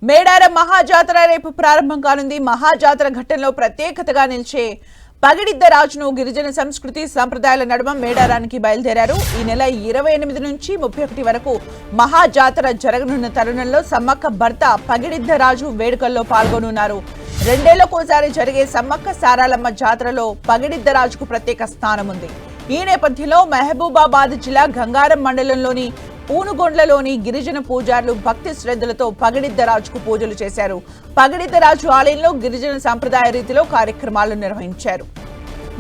మేడారం మహాజాతర రేపు ప్రారంభం కానుంది. మహాజాతర ఘట్టంలో ప్రత్యేకతగా నిలిచే పగిడిద్ద రాజును గిరిజన సంస్కృతి సంప్రదాయాల నడుమ మేడారానికి బయలుదేరారు. ఈ నెల 28 నుంచి 31 వరకు మహాజాతర జరగనున్న తరుణంలో సమ్మక్క భర్త పగిడిద్ద రాజు వేడుకల్లో పాల్గొనున్నారు. రెండేళ్లకోసారి జరిగే సమ్మక్క సారాలమ్మ జాతరలో పగిడిద్ద రాజుకు ప్రత్యేక స్థానం ఉంది. ఈ నేపథ్యంలో మహబూబాబాద్ జిల్లా గంగారం మండలంలోని పూనుగొండ్లలోని గిరిజన పూజారులు భక్తి శ్రద్ధలతో పగిడిద్ద రాజుకు పూజలు చేశారు. పగిడిద్ద రాజు ఆలయంలో గిరిజన సంప్రదాయ రీతిలో కార్యక్రమాలు నిర్వహించారు.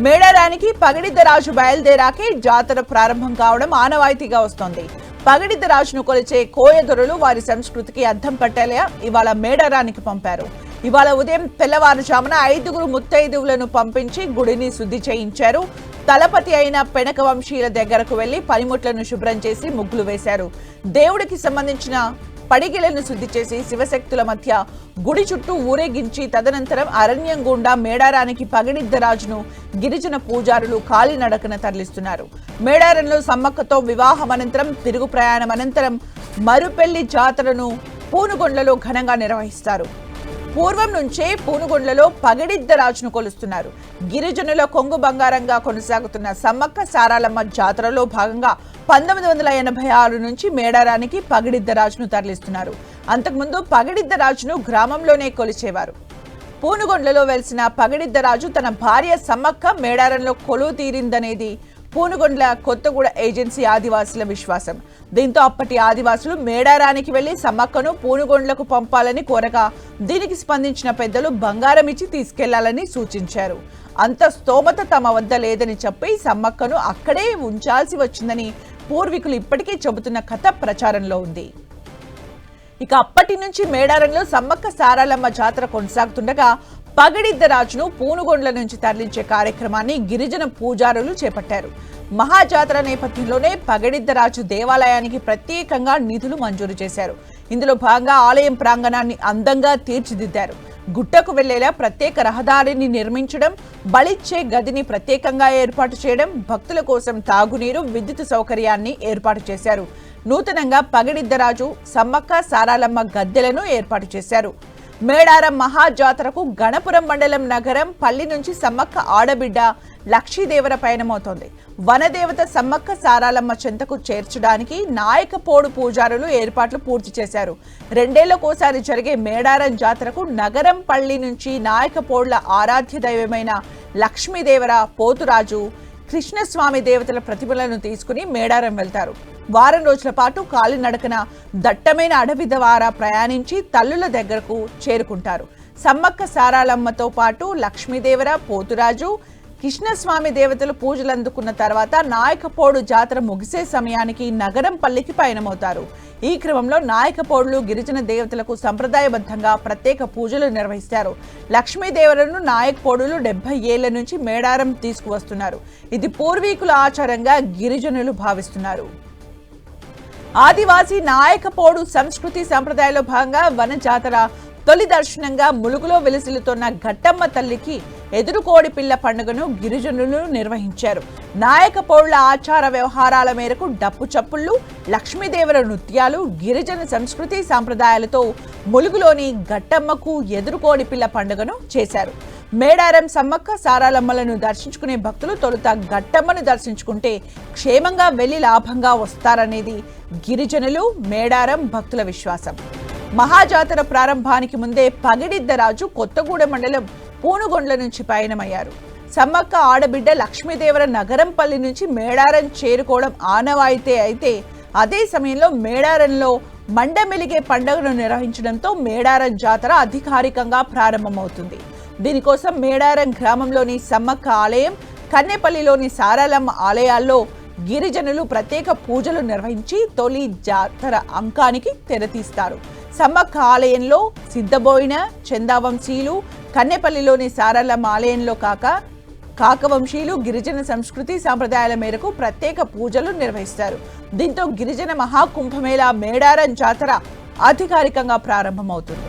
మేడారానికి పగిడిద్ద రాజు బయలుదేరాకే జాతర ప్రారంభం కావడం ఆనవాయితీగా వస్తోంది. పగిడిద్ద రాజును కొలిచే కోయదొరలు వారి సంస్కృతికి అద్దం పట్టేలా ఇవాళ మేడారానికి పంపారు. ఇవాళ ఉదయం తెల్లవారుజామున 5 ముత్తైదువులను పంపించి గుడిని శుద్ధి చేయించారు. తలపతి అయిన పెనక వంశీయుల దగ్గరకు వెళ్లి పనిముట్లను శుభ్రం చేసి ముగ్గులు వేశారు. దేవుడికి సంబంధించిన పడిగిలను శుద్ధి చేసి శివశక్తుల మధ్య గుడి చుట్టూ ఊరేగించి తదనంతరం అరణ్యం గుండా మేడారానికి పగిడిద్ద రాజును గిరిజన పూజారులు కాలినడకన తరలిస్తున్నారు. మేడారంలో సమ్మక్కతో వివాహం అనంతరం తిరుగు ప్రయాణం అనంతరం మరుపెళ్లి జాతరను పూనుగొండ్లలో ఘనంగా నిర్వహిస్తారు. పూర్వం నుంచే పూనుగొండ్లలో పగిడిద్ద రాజును కొలుస్తున్నారు. గిరిజనుల కొంగు బంగారంగా కొనసాగుతున్న సమ్మక్క సారాలమ్మ జాతరలో భాగంగా 1986 నుంచి మేడారానికి పగిడిద్ద రాజును తరలిస్తున్నారు. అంతకుముందు పగిడిద్ద రాజును గ్రామంలోనే కొలిచేవారు. పూనుగొండ్లలో వెలిసిన పగిడిద్ద రాజు తన భార్య సమ్మక్క మేడారంలో కొలువు తీరిందనేది పూనుగొండ్ల కొత్తగూడ ఏజెన్సీ ఆదివాసుల విశ్వాసం. దీంతో అప్పటి ఆదివాసులు మేడారానికి వెళ్లి సమ్మక్కను పూనుగొండ్లకు పంపాలని కోరగా దీనికి స్పందించిన పెద్దలు బంగారం ఇచ్చి తీసుకెళ్లాలని సూచించారు. అంత స్తోమత తమ వద్ద లేదని చెప్పి సమ్మక్కను అక్కడే ఉంచాల్సి వచ్చిందని పూర్వీకులు ఇప్పటికే చెబుతున్న కథ ప్రచారంలో ఉంది. ఇక అప్పటి నుంచి మేడారంలో సమ్మక్క సారాలమ్మ జాతర కొనసాగుతుండగా పగిడిద్ద రాజును పూనుగొండ్ల నుంచి తరలించే కార్యక్రమాన్ని గిరిజన పూజారులు చేపట్టారు. మహాజాతర నేపథ్యంలోనే పగిడిద్ద రాజు దేవాలయానికి ప్రత్యేకంగా నిధులు మంజూరు చేశారు. ఇందులో భాగంగా ఆలయం ప్రాంగణాన్ని అందంగా తీర్చిదిద్దారు. గుట్టకు వెళ్లేలా ప్రత్యేక రహదారిని నిర్మించడం, బలిచ్చే గదిని ప్రత్యేకంగా ఏర్పాటు చేయడం, భక్తుల కోసం తాగునీరు, విద్యుత్ సౌకర్యాన్ని ఏర్పాటు చేశారు. నూతనంగా పగిడిద్ద రాజు సమ్మక్క సారాలమ్మ గద్దెలను ఏర్పాటు చేశారు. మేడారం మహాజాతరకు గణపురం మండలం నగరం పల్లి నుంచి సమ్మక్క ఆడబిడ్డ లక్షీదేవర పయనమవుతోంది. వనదేవత సమ్మక్క సారాలమ్మ చెంతకు చేర్చడానికి నాయకపోడు పూజారులు ఏర్పాట్లు పూర్తి చేశారు. రెండేళ్లకోసారి జరిగే మేడారం జాతరకు నగరం పల్లి నుంచి నాయకపోడ్ల ఆరాధ్య దైవమైన లక్ష్మీదేవర, పోతురాజు, కృష్ణస్వామి దేవతల ప్రతిమలను తీసుకుని మేడారం వెళ్తారు. వారం రోజుల పాటు కాలినడకన దట్టమైన అడవి ద్వారా ప్రయాణించి తల్లుల దగ్గరకు చేరుకుంటారు. సమ్మక్క సారాలమ్మతో పాటు లక్ష్మీదేవర, పోతురాజు, కృష్ణస్వామి దేవతలు పూజలు అందుకున్న తర్వాత నాయకపోడు జాతర ముగిసే సమయానికి నగరం పల్లికి పయనమవుతారు. ఈ క్రమంలో నాయకపోడులు గిరిజన దేవతలకు సంప్రదాయబద్ధంగా ప్రత్యేక పూజలు నిర్వహిస్తారు. లక్ష్మీదేవరను నాయకపోడులు 70 ఏళ్ల నుంచి మేడారం తీసుకువస్తున్నారు. ఇది పూర్వీకుల ఆచారంగా గిరిజనులు భావిస్తున్నారు. ఆదివాసీ నాయకపోడు సంస్కృతి సంప్రదాయాల్లో భాగంగా వన జాతర తొలి దర్శనంగా ములుగులో వెలిసిల్లుతున్న ఘట్టమ్మ తల్లికి ఎదురుకోడి పిల్ల పండుగను గిరిజనులు నిర్వహించారు. నాయకపోళ్ల ఆచార వ్యవహారాల మేరకు డప్పు చప్పుళ్లు, లక్ష్మీదేవర నృత్యాలు, గిరిజన సంస్కృతి సాంప్రదాయాలతో ములుగులోని ఘట్టమ్మకు ఎదురుకోడి పిల్ల పండుగను చేశారు. మేడారం సమ్మక్క సారాలమ్మలను దర్శించుకునే భక్తులు తొలుత ఘట్టమ్మను దర్శించుకుంటే క్షేమంగా వెళ్లి లాభంగా వస్తారనేది గిరిజనులు, మేడారం భక్తుల విశ్వాసం. మహాజాతర ప్రారంభానికి ముందే పగిడిద్ద రాజు కొత్తగూడ మండలం పూనుగొండ్ల నుంచి పయనమయ్యారు. సమ్మక్క ఆడబిడ్డ లక్ష్మీదేవర నగరంపల్లి నుంచి మేడారం చేరుకోవడం ఆనవాయితీ అయితే అదే సమయంలో మేడారంలో మండమెలిగే పండుగను నిర్వహించడంతో మేడారం జాతర అధికారికంగా ప్రారంభమవుతుంది. దీనికోసం మేడారం గ్రామంలోని సమ్మక్క ఆలయం, కన్నెపల్లిలోని సారాలమ్మ ఆలయాల్లో గిరిజనులు ప్రత్యేక పూజలు నిర్వహించి తొలి జాతర అంకానికి తెరతీస్తారు. సమ్మక్క ఆలయంలో సిద్ధబోయిన చందావంశీయులు, కన్నెపల్లిలోని సారాలమ్మ ఆలయంలో కాకవంశీయులు గిరిజన సంస్కృతి సాంప్రదాయాల మేరకు ప్రత్యేక పూజలు నిర్వహిస్తారు. దీంతో గిరిజన మహాకుంభమేళా మేడారం జాతర అధికారికంగా ప్రారంభమవుతుంది.